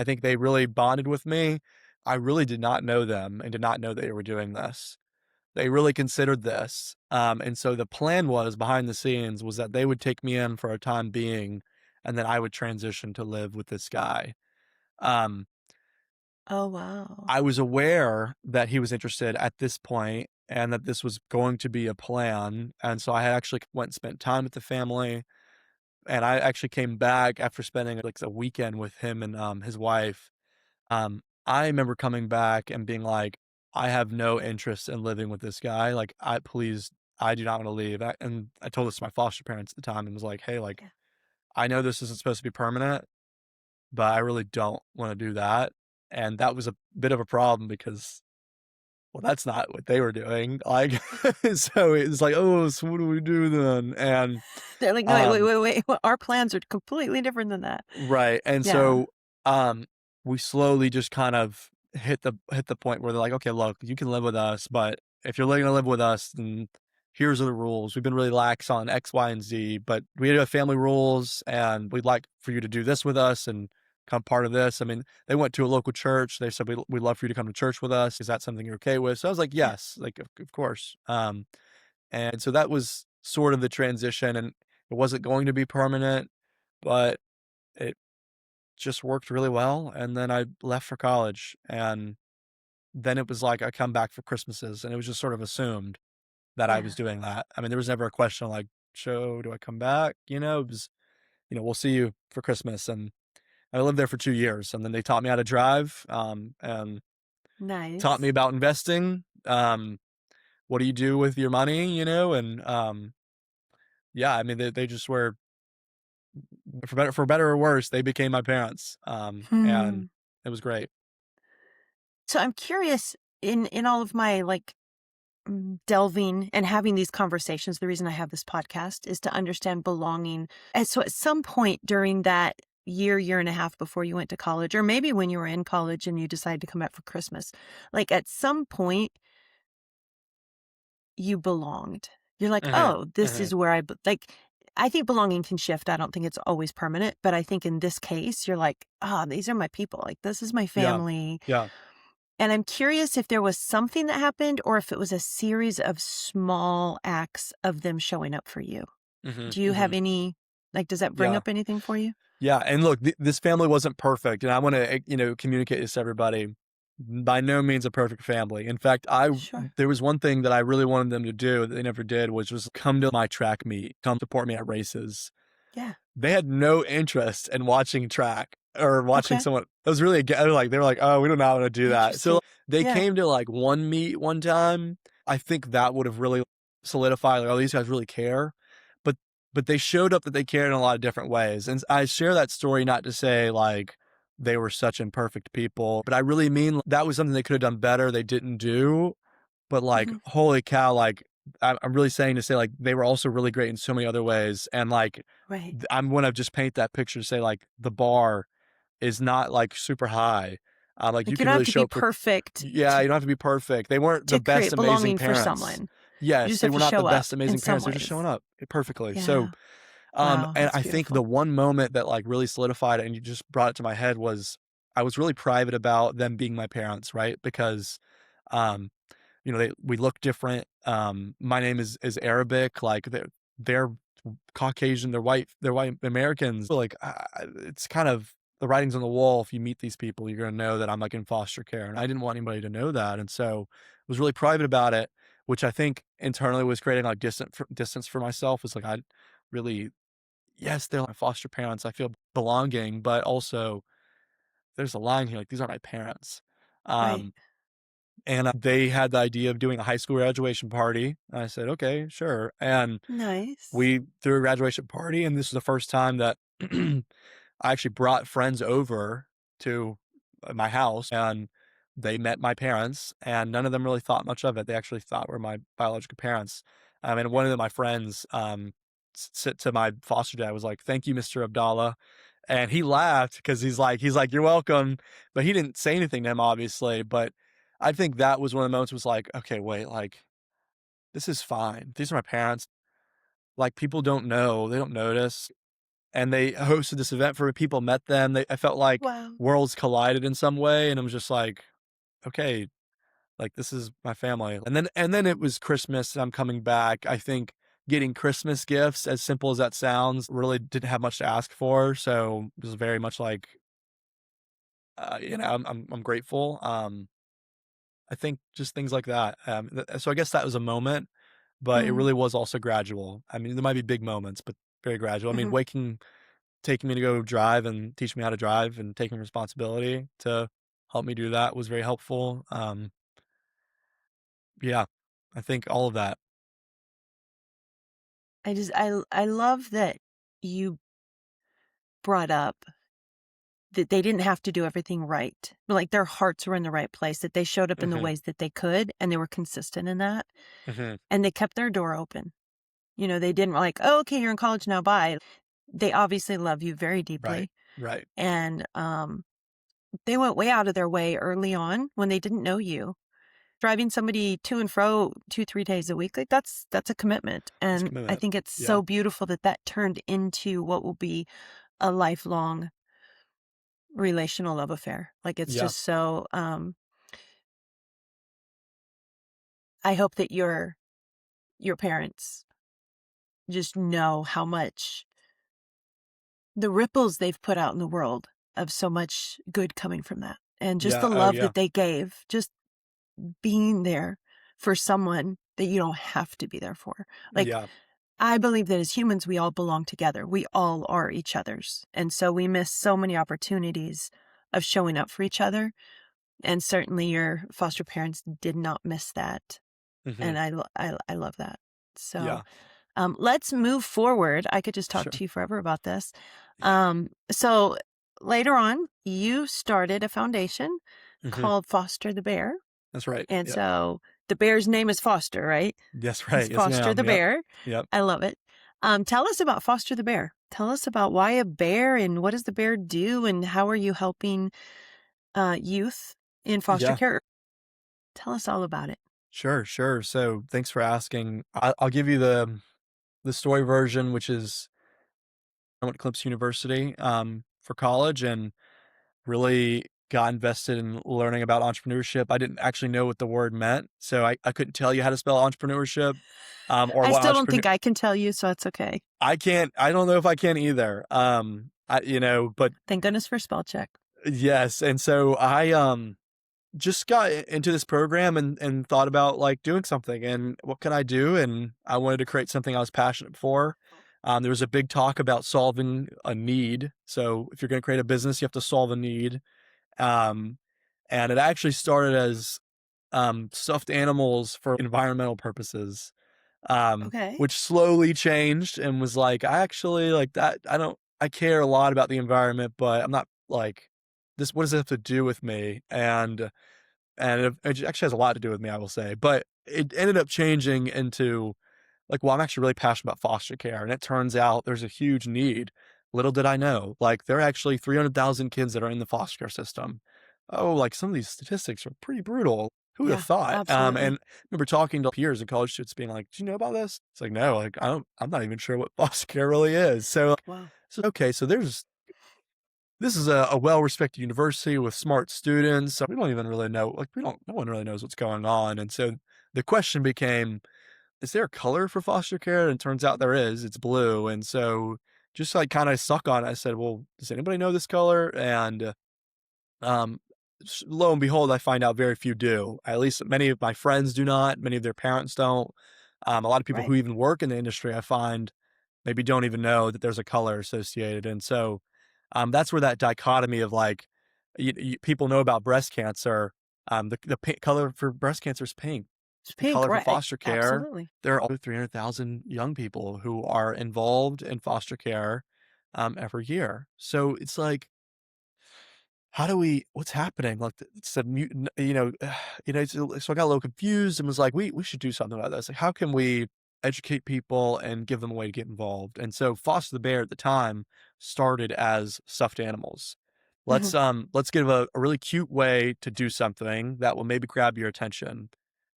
B: think they really bonded with me. I really did not know them and did not know they were doing this. They really considered this, and so the plan was behind the scenes was that they would take me in for a time being, and then I would transition to live with this guy. Um,
A: Oh, wow.
B: I was aware that he was interested at this point and that this was going to be a plan, and so I actually went and spent time with the family, and I actually came back after spending, like, a weekend with him and, his wife. I remember coming back and being like, "I have no interest in living with this guy, like, I do not wanna leave." I told this to my foster parents at the time and was like, "Hey, like,
A: Yeah.
B: I know this isn't supposed to be permanent, but I really don't wanna do that." And that was a bit of a problem because, well, that's not what they were doing, like, so it's like, "Oh, so what do we do then?" And,
A: They're like, "No, wait, wait,
B: um
A: wait, wait. Our plans are completely different than that."
B: right, and
A: Yeah.
B: so, we slowly just kind of hit the point where they're like, "Okay, look, you can live with us, but if you're gonna live with us, then here's are the rules. We've been really lax on X, Y, and Z, but we have family rules, and we'd like for you to do this with us and become part of this." I mean, they went to a local church. They said, "We'd love for you to come to church with us. Is that something you're okay with?" So I was like,
A: Yeah.
B: "Yes, like, of course." And so that was sort of the transition, and it wasn't going to be permanent, but it just worked really well, and then I left for college, and then it was like I come back for Christmases, and it was just sort of assumed that I was
A: Yeah.
B: doing that. I mean, there was never a question like, "So, do I come back?" You know, it was we'll see you for Christmas. And I lived there for 2 years, and then they taught me how to drive, and taught me
A: Nice.
B: about investing. What do you do with your money, and, yeah, I mean, they just were for better or worse, they became my parents, and
A: Hmm.
B: it was great.
A: So I'm curious in all of my like delving and having these conversations, the reason I have this podcast is to understand belonging. And so at some point during that year and a half before you went to college, or maybe when you were in college and you decided to come back for Christmas, like at some point you belonged. You're like,
B: Mhm,
A: oh, this
B: mhm.
A: is where like, I think belonging can shift. I don't think it's always permanent, but I think in this case, you're like, ah, these are my people. Like, this is my
B: Yeah,
A: family.
B: yeah.
A: And I'm curious if there was something that happened or if it was a series of small acts of them showing up for you.
B: Mhm,
A: Do you have
B: mhm.
A: any like, does that bring
B: Yeah.
A: up anything for you?
B: Yeah, and look, this family wasn't perfect, and I wanna, communicate this to everybody. By no means a perfect family. In fact,
A: Sure.
B: there was one thing that I really wanted them to do that they never did, which was come to my track meet, come support me at races.
A: Yeah.
B: They had no interest in watching track or watching
A: Okay.
B: someone it was really they were like, "Oh, we do not wanna do that."
A: Interesting.
B: So, they
A: Yeah.
B: came to, like, one meet one time. I think that would have really solidified, like, "Oh, these guys really care." But they showed up that they cared in a lot of different ways, and I share that story not to say, like, they were such imperfect people, but I really mean that was something they could have done better, they didn't do, but, like,
A: Mhm.
B: holy cow, like, I'm really saying to say, like, they were also really great in so many other ways, and, like,
A: Right.
B: I'm gonna just paint that picture to say, like, the bar is not, like, super high. Like, you
A: Like, you
B: can
A: don't have
B: really
A: to
B: show
A: be
B: up with
A: perfect
B: yeah, you don't have to be perfect. They weren't the
A: to
B: best
A: create
B: amazing
A: belonging for
B: parents.
A: someone. You
B: Yes,
A: just
B: they
A: have
B: were
A: to
B: not the
A: show up
B: best
A: in
B: amazing
A: some
B: parents, they're just
A: ways.
B: showing up perfectly. So,
A: Yeah. Wow,
B: and
A: that's
B: I think the
A: beautiful.
B: one moment that, like, really solidified it and you just brought it to my head was I was really private about them being my parents, right? Because, um, we look different. My name is Arabic, like, they're Caucasian, they're white Americans. So, like, it's kind of the writing's on the wall. If you meet these people, you're gonna know that I'm, like, in foster care, and I didn't want anybody to know that, and so, was really private about it, which I think internally was creating, like, distance for myself. Was like, I really yes, they're my foster parents, I feel belonging, but also there's a line here, like, these aren't my parents.
A: Right.
B: Um, and, they had the idea of doing a high school graduation party, and I said, "Okay, sure," and
A: Nice.
B: we threw a graduation party, and this is the first time that I actually brought friends over to, my house, and they met my parents, and none of them really thought much of it. They actually thought we're my biological parents. And one of my friends, said to my foster dad was like, "Thank you, Mr. Abdallah," and he laughed because he's like, "You're welcome," but he didn't say anything to him, obviously. But I think that was one of the moments was like, "Okay, wait, like this is fine. These are my parents. Like people don't know, they don't notice." And they hosted this event for people, met them. I felt like
A: Wow.
B: worlds collided in some way, and I was just like, "Okay, like, this is my family." And then it was Christmas, and I'm coming back. I think getting Christmas gifts, as simple as that sounds, really didn't have much to ask for, so it was very much like, I'm grateful. I think just things like that. So I guess that was a moment, but it
A: Mm.
B: really was also gradual. I mean, there might be big moments, but very gradual. I mean,
A: Mhm.
B: taking me to go drive and teaching me how to drive and taking responsibility to help me do that was very helpful. Yeah, I think all of that.
A: I love that you brought up that they didn't have to do everything right. Like, their hearts were in the right place, that they showed up in the
B: Mhm,
A: ways that they could, and they were consistent in that,
B: mhm.
A: and they kept their door open. They didn't like, "Oh, okay, you're in college now, bye." They obviously love you very
B: Right,
A: deeply,
B: right.
A: and, they went way out of their way early on when they didn't know you. Driving somebody to and fro 2, 3 days a week, like, that's a commitment,
B: It's a
A: and I
B: commitment.
A: think it's
B: Yeah,
A: so beautiful that that turned into what will be a lifelong relational love affair. Like, it's
B: yeah,
A: just so, I hope that your parents just know how much the ripples they've put out in the world of so much good coming from that, and just
B: yeah,
A: the
B: oh,
A: love
B: yeah,
A: that they gave, just being there for someone that you don't have to be there for. Like,
B: yeah,
A: I believe that as humans, we all belong together. We all are each other's. And so we miss so many opportunities of showing up for each other. And certainly your foster parents did not miss that.
B: Mhm.
A: And I love that. So
B: Yeah.
A: let's move forward. I could just talk
B: Sure.
A: to you forever about this.
B: Yeah.
A: So later on, you started a foundation
B: Mhm.
A: called Foster the Bear.
B: That's right.
A: And
B: Yep.
A: so the bear's name is Foster, right?
B: That's
A: He's
B: right. Yes,
A: Foster
B: ma'am.
A: the
B: Yep.
A: Bear.
B: Yep.
A: I love it. Tell us about Foster the Bear. Tell us about why a bear and what does the bear do and how are you helping youth in foster
B: Yeah.
A: care? Tell us all about it.
B: Sure, sure. So, thanks for asking. I'll give you the story version, which is I went to Clemson University, for college and really got invested in learning about entrepreneurship. I didn't actually know what the word meant, so I couldn't tell you how to spell entrepreneurship, or
A: I
B: what
A: still don't
B: entrepreneur
A: think I can tell you, so it's okay.
B: I don't know if I can either. But
A: Thank goodness for spell check.
B: yes, and so I just got into this program and thought about, like, doing something, and what can I do? And I wanted to create something I was passionate for. There was a big talk about solving a need. So if you're gonna create a business, you have to solve a need. Um, and it actually started as, stuffed animals for environmental purposes,
A: Okay.
B: which slowly changed and was like, I actually like that. I care a lot about the environment, but I'm not like this. What does it have to do with me? And it actually has a lot to do with me, I will say. But it ended up changing into like, well, I'm actually really passionate about foster care, and it turns out there's a huge need. Little did I know, like there are actually 300,000 kids that are in the foster care system. Oh, like some of these statistics are pretty brutal. Who would have
A: Yeah,
B: thought? And
A: absolutely.
B: I remember talking to peers and college students being like, "Do you know about this?" It's like, "No, like I'm not even sure what foster care really is."
A: Wow.
B: So okay, so this is a well-respected university with smart students. So we don't even really know, like no one really knows what's going on. And so the question became, is there a color for foster care? And it turns out there is. It's blue. And so just like kind of stuck on it. I said, well, does anybody know this color? And um, lo and behold, I find out very few do. At least many of my friends do not. Many of their parents don't. A lot of people
A: Right.
B: who even work in the industry, I find, maybe don't even know that there's a color associated. And so that's where that dichotomy of like people know about breast cancer. The color for breast cancer is pink.
A: It's
B: The
A: pink,
B: color for
A: right?
B: foster care,
A: Absolutely.
B: there are over 300,000 young people who are involved in foster care every year. So it's like, how do we what's happening? Like, it's a mutant, so I got a little confused and was like, we should do something about this. Like, how can we educate people and give them a way to get involved? And so Foster the Bear at the time started as stuffed animals.
A: Mhm.
B: Let's give a really cute way to do something that will maybe grab your attention.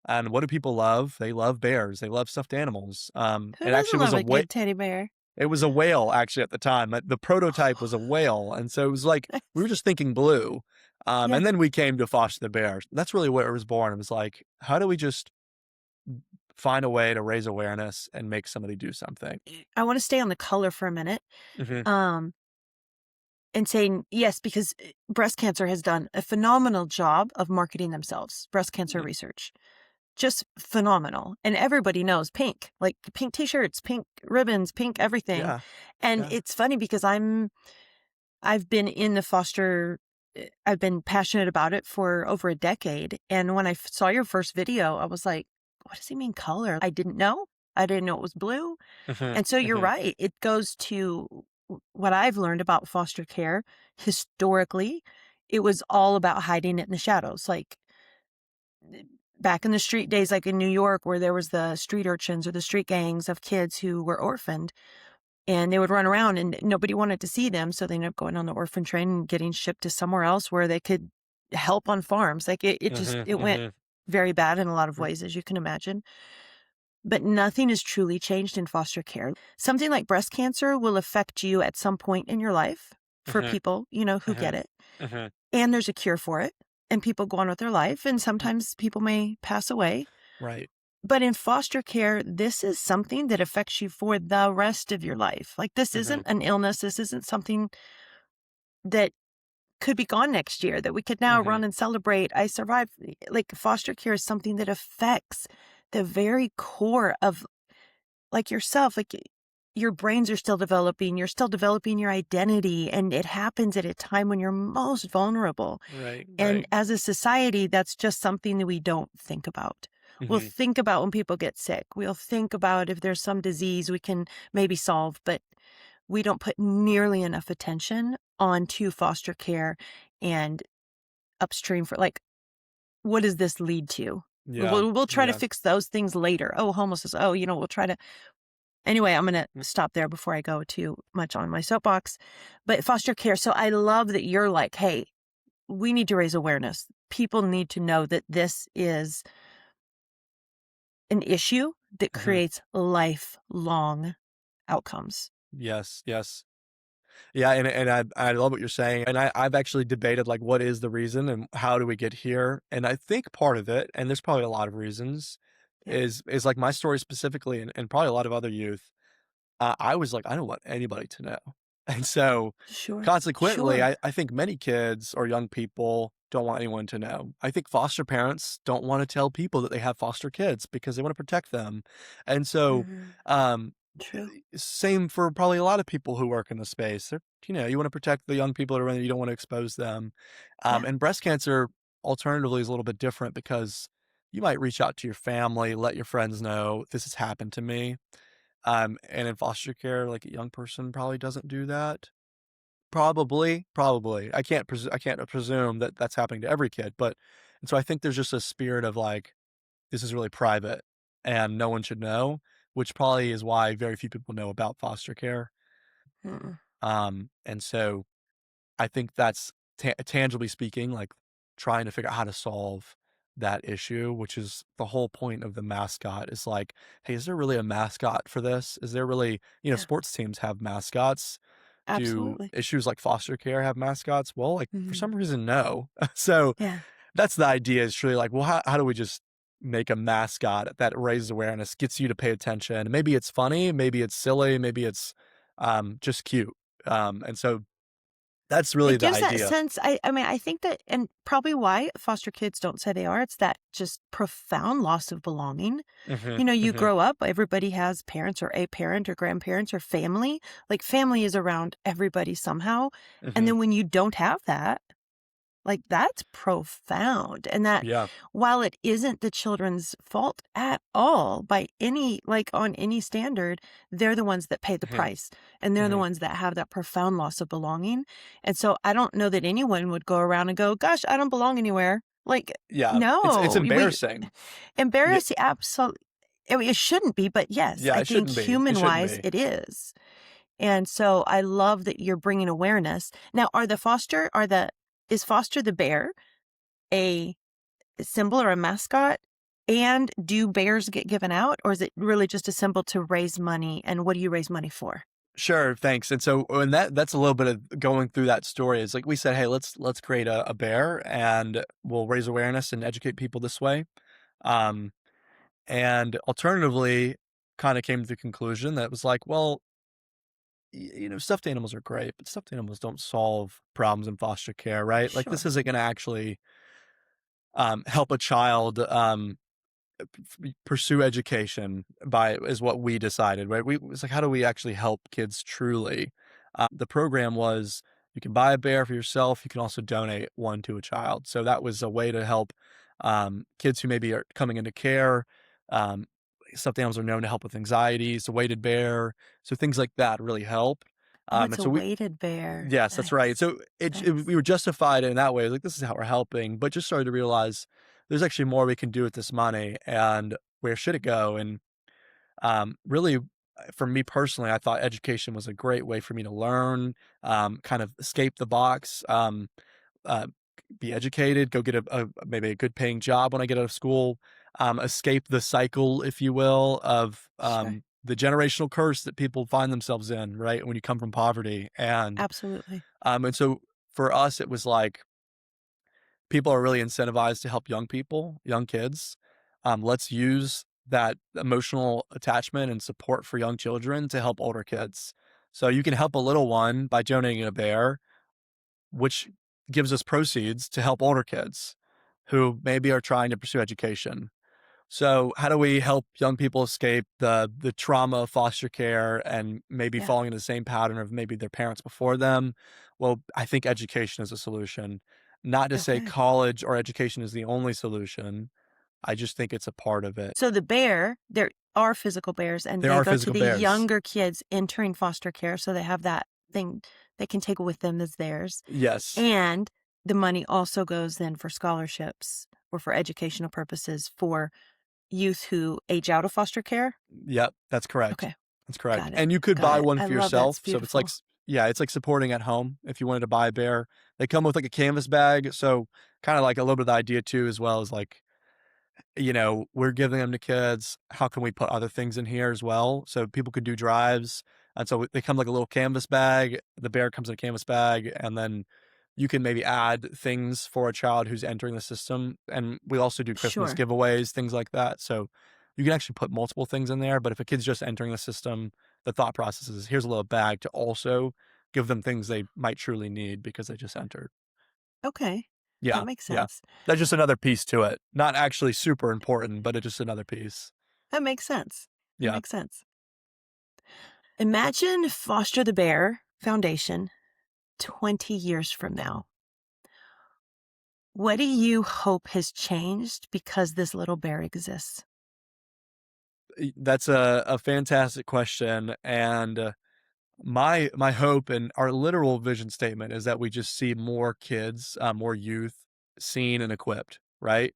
B: And what do people love? They love bears. They love stuffed animals.
A: Who
B: It
A: doesn't
B: actually was
A: love
B: a
A: a good teddy bear?
B: it was a whale actually at the time. The prototype was a whale, and so it was like we were just thinking blue,
A: Yeah.
B: and then we came to Foster the Bear. That's really where it was born. It was like, how do we just find a way to raise awareness and make somebody do something?
A: I want to stay on the color for a minute.
B: Mhm,
A: Um, and saying yes, because breast cancer has done a phenomenal job of marketing themselves, breast cancer
B: mhm,
A: research. Just phenomenal. And everybody knows pink, like pink t-shirts, pink ribbons, pink everything.
B: yeah,
A: And
B: yeah,
A: it's funny because I've been in the foster I've been passionate about it for over a decade. And when I saw your first video, I was like, what does he mean color? I didn't know. I didn't know it was blue.
B: mhm,
A: And so you're
B: mhm,
A: right. It goes to what I've learned about foster care. Historically, it was all about hiding it in the shadows. Like back in the street days, like in New York, where there was the street urchins or the street gangs of kids who were orphaned and they would run around and nobody wanted to see them. So they ended up going on the orphan train and getting shipped to somewhere else where they could help on farms. Like
B: mhm,
A: it went
B: mhm,
A: very bad in a lot of
B: mm,
A: ways, as you can imagine. But nothing has truly changed in foster care. Something like breast cancer will affect you at some point in your life for
B: mhm,
A: people, who get
B: mhm,
A: it.
B: mhm,
A: And there's a cure for it. And people go on with their life. And
B: mm,
A: sometimes people may pass away.
B: right,
A: But in foster care, this is something that affects you for the rest of your life. Like this isn't
B: mhm,
A: an illness. This isn't something that could be gone next year that we could now
B: mhm,
A: run and celebrate. I survived. Like foster care is something that affects the very core of like yourself, like your brains are still developing, you're still developing your identity, and it happens at a time when you're most vulnerable.
B: Right,
A: And
B: right.
A: as a society, that's just something that we don't think about. We'll
B: Mhm.
A: think about when people get sick. We'll think about if there's some disease we can maybe solve, but we don't put nearly enough attention onto foster care and upstream for like, what does this lead to?
B: Yeah,
A: We'll try to
B: yeah.
A: fix those things later. Oh, homelessness. Oh, we'll try to. Anyway, I'm going to stop there before I go too much on my soapbox. But foster care. So I love that you're like, hey, we need to raise awareness. People need to know that this is an issue that
B: Mhm.
A: creates lifelong outcomes.
B: Yes, yes. Yeah, and I love what you're saying, and I've actually debated, like, what is the reason and how do we get here, and I think part of it, and there's probably a lot of reasons,
A: Yeah,
B: is like my story specifically and probably a lot of other youth. I was like, "I don't want anybody to know." And so,
A: sure.
B: consequently,
A: Sure.
B: I think many kids or young people don't want anyone to know. I think foster parents don't wanna tell people that they have foster kids because they wanna protect them. And so,
A: Mhm.
B: um,
A: True.
B: same for probably a lot of people who work in the space. You wanna protect the young people that are in it, you don't wanna expose them.
A: Yeah.
B: And breast cancer, alternatively, is a little bit different because you might reach out to your family, let your friends know, "This has happened to me." And in foster care, like, a young person probably doesn't do that. Probably. I can't presume that that's happening to every kid, but and so I think there's just a spirit of, like, this is really private and no one should know, which probably is why very few people know about foster care.
A: Mm.
B: And so I think that's tangibly speaking, like, trying to figure out how to solve that issue, which is the whole point of the mascot is like, "Hey, is there really a mascot for this? Is there really"
A: Yeah.
B: sports teams have mascots. Do
A: Absolutely.
B: issues like foster care have mascots? Well, like, for
A: Mhm.
B: some reason, no. So,
A: Yeah.
B: that's the idea is truly like, well, how do we just make a mascot that raises awareness, gets you to pay attention? Maybe it's funny, maybe it's silly, maybe it's, just cute. And so that's really
A: It
B: the
A: gives that
B: idea.
A: sense. I mean, I think that, and probably why foster kids don't say they are, it's that just profound loss of belonging.
B: Mhm,
A: You
B: mhm,
A: grow up, everybody has parents or a parent or grandparents or family. Like family is around everybody somehow. And
B: mhm.
A: then when you don't have that, like, that's profound, and that
B: Yeah.
A: while it isn't the children's fault at all by any like, on any standard, they're the ones that pay the
B: Mhm,
A: price, and they're the
B: mhm.
A: ones that have that profound loss of belonging, and so I don't know that anyone would go around and go, "Gosh, I don't belong anywhere." Like,
B: Yeah, it's
A: no, we
B: embarrassing. Yeah,
A: embarrassing, absolutely. I mean, it shouldn't be, but yes,
B: yeah,
A: I
B: it
A: think
B: shouldn't be, it shouldn't
A: human-wise,
B: be.
A: it is. And so I love that you're bringing awareness. Now, is Foster the bear a symbol or a mascot? And do bears get given out, or is it really just a symbol to raise money? And what do you raise money for?
B: Sure, thanks. And so and that's a little bit of going through that story is like we said, "Hey, let's create a bear and we'll raise awareness and educate people this way." Um, and alternatively, kinda came to the conclusion that was like, well, stuffed animals are great, but stuffed animals don't solve problems in foster care, right? Like, this
A: Sure.
B: isn't gonna actually, help a child, pursue education by is what we decided, right? It's like, how do we actually help kids truly? The program was you can buy a bear for yourself. You can also donate one to a child. So that was a way to help kids who maybe are coming into care. Um, Stuffed animals are known to help with anxiety. So weighted bear, so things like that really help.
A: Oh, it's
B: And
A: a
B: so we
A: weighted bear.
B: Yes, that's right.
A: Nice.
B: So we
A: Nice.
B: were justified in that way, like, this is how we're helping, but just started to realize there's actually more we can do with this money and where should it go? And, really, for me personally, I thought education was a great way for me to learn, kind of escape the box, uh, be educated, go get a maybe a good paying job when I get out of school, escape the cycle, if you will, of,
A: Sure.
B: the generational curse that people find themselves in, right, when you come from poverty,
A: Absolutely.
B: and so for us, it was like people are really incentivized to help young people, young kids. Let's use that emotional attachment and support for young children to help older kids. So you can help a little one by donating a bear, which gives us proceeds to help older kids who maybe are trying to pursue education. So, how do we help young people escape the trauma of foster care and maybe
A: Yeah.
B: falling into the same pattern of maybe their parents before them? Well, I think education is a solution. Not to say
A: Okay.
B: college or education is the only solution. I just think it's a part of it.
A: So there are physical bears, and
B: There
A: they
B: are
A: go to
B: physical
A: the
B: bears.
A: younger kids entering foster care, so they have that thing they can take with them as theirs.
B: Yes.
A: And the money also goes then for scholarships or for educational purposes for youth who age out of foster care.
B: Yep, that's correct.
A: Okay,
B: That's correct.
A: got it.
B: And you could
A: Got
B: buy
A: it.
B: one
A: I
B: for
A: love that.
B: yourself.
A: It's
B: So it's like
A: beautiful.
B: yeah, it's like supporting at home if you wanted to buy a bear. They come with like a canvas bag. So kind of like a little bit of the idea too, as well as like, we're giving them to kids. How can we put other things in here as well? So people could do drives. And so they come like a little canvas bag. The bear comes in a canvas bag. And then you can maybe add things for a child who's entering the system. And we also do Christmas
A: Sure.
B: giveaways, things like that. So you can actually put multiple things in there. But if a kid's just entering the system, the thought process is here's a little bag to also give them things they might truly need because they just entered.
A: Okay. That
B: Yeah,
A: makes
B: yeah.
A: sense.
B: That's just another piece to it. Not actually super important, but it's just another piece.
A: That makes sense. That
B: Yeah.
A: makes sense. Imagine Foster the Bear Foundation 20 years from now. What do you hope has changed because this little bear exists?
B: That's a fantastic question, and, my hope and our literal vision statement is that we just see more kids, more youth seen and equipped, right?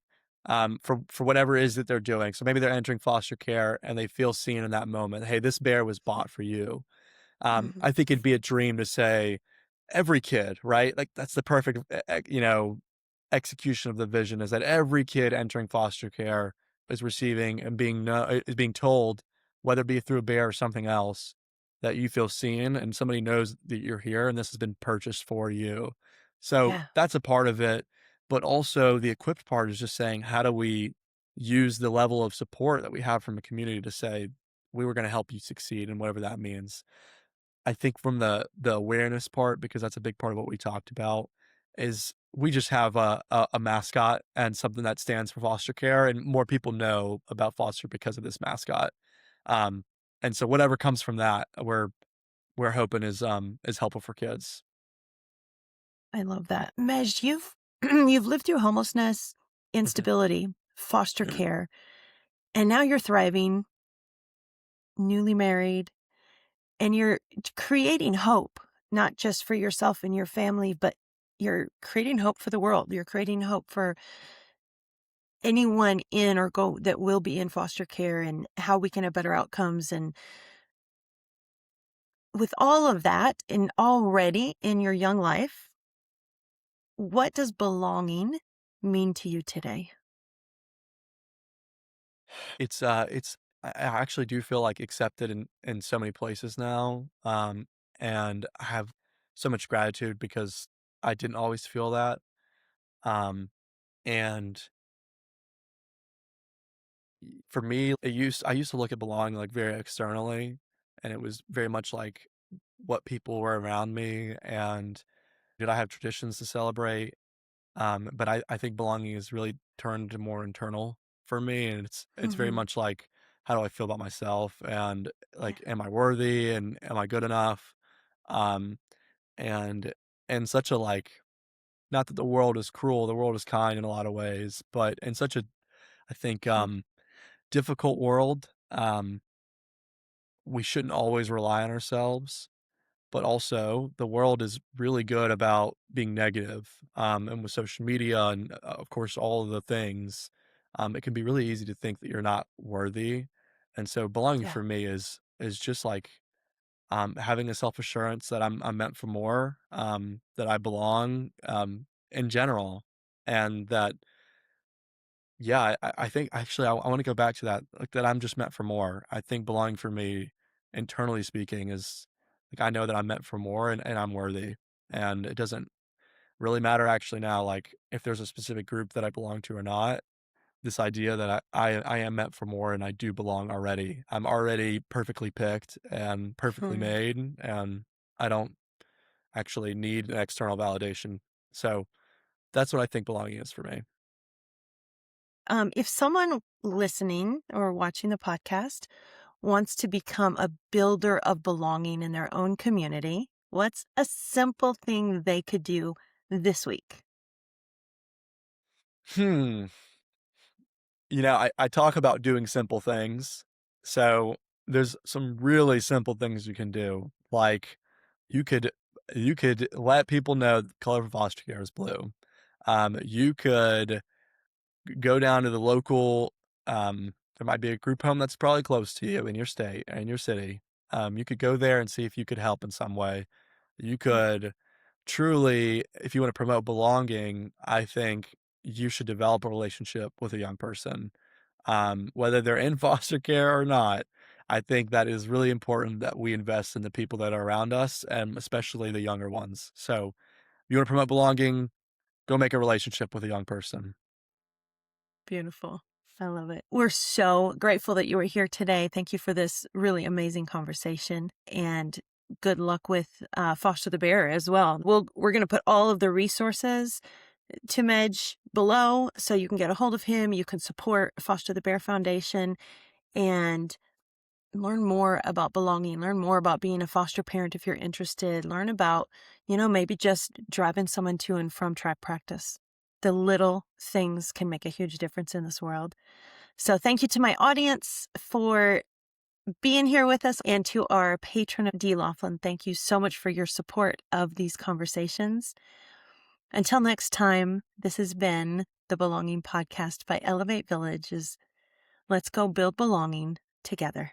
B: For whatever it is that they're doing. So maybe they're entering foster care and they feel seen in that moment. "Hey, this bear was bought for you."
A: Mhm.
B: I think it'd be a dream to say every kid, right? Like that's the perfect, execution of the vision is that every kid entering foster care is receiving and is being told, whether it be through a bear or something else, that you feel seen and somebody knows that you're here and this has been purchased for you. So
A: Yeah,
B: that's a part of it. But also the equipped part is just saying, how do we use the level of support that we have from a community to say, we were going to help you succeed and whatever that means. I think from the awareness part, because that's a big part of what we talked about, is we just have a mascot and something that stands for foster care, and more people know about foster because of this mascot. Um, and so whatever comes from that, we're hoping is helpful for kids.
A: I love that. Mej, you've you've lived through homelessness,
B: Mhm.
A: instability, foster care, and now you're thriving, newly married, and you're creating hope, not just for yourself and your family, but you're creating hope for the world. You're creating hope for anyone in or go that will be in foster care and how we can have better outcomes. And with all of that and already in your young life, what does belonging mean to you today?
B: I actually do feel like accepted in so many places now, and I have so much gratitude because I didn't always feel that, um, and for me, I used to look at belonging, like, very externally, and it was very much like what people were around me, and did I have traditions to celebrate? But I think belonging is really turned to more internal for me, and it's very
A: Mhm.
B: much like, how do I feel about myself? And,
A: Yeah.
B: like, am I worthy, and am I good enough? Um, and and such a, like not that the world is cruel, the world is kind in a lot of ways, but in such a, I think,
A: Mhm.
B: difficult world, we shouldn't always rely on ourselves, but also the world is really good about being negative. And with social media and, of course, all of the things, it can be really easy to think that you're not worthy. And so belonging
A: Yeah.
B: for me is just like having a self assurance that I'm meant for more, that I belong in general, and that yeah, I think actually I want to go back to that, like that I'm just meant for more. I think belonging for me, internally speaking, is like I know that I'm meant for more and I'm worthy. And it doesn't really matter actually now, like if there's a specific group that I belong to or not. This idea that I am meant for more and I do belong already. I'm already perfectly picked and perfectly
A: Hmm.
B: made, and I don't actually need an external validation. So that's what I think belonging is for me.
A: If someone listening or watching the podcast wants to become a builder of belonging in their own community, what's a simple thing they could do this week?
B: Hmm. I talk about doing simple things. So there's some really simple things you can do. Like you could you could let people know the color of foster care is blue. You could go down to the local there might be a group home that's probably close to you in your state and your city. You could go there and see if you could help in some way. You could truly, if you want to promote belonging, I think you should develop a relationship with a young person, whether they're in foster care or not. I think that is really important that we invest in the people that are around us and especially the younger ones. So, you want to promote belonging, go make a relationship with a young person.
A: Beautiful. I love it. We're so grateful that you were here today. Thank you for this really amazing conversation and good luck with Foster the Bear as well. We're going to put all of the resources to Medj below so you can get a hold of him. You can support Foster the Bear Foundation and learn more about belonging, learn more about being a foster parent if you're interested, learn about, maybe just driving someone to and from track practice. The little things can make a huge difference in this world. So thank you to my audience for being here with us and to our patron, D. Laughlin. Thank you so much for your support of these conversations. Until next time, this has been the Belonging Podcast by Elevate Villages. Let's go build belonging together.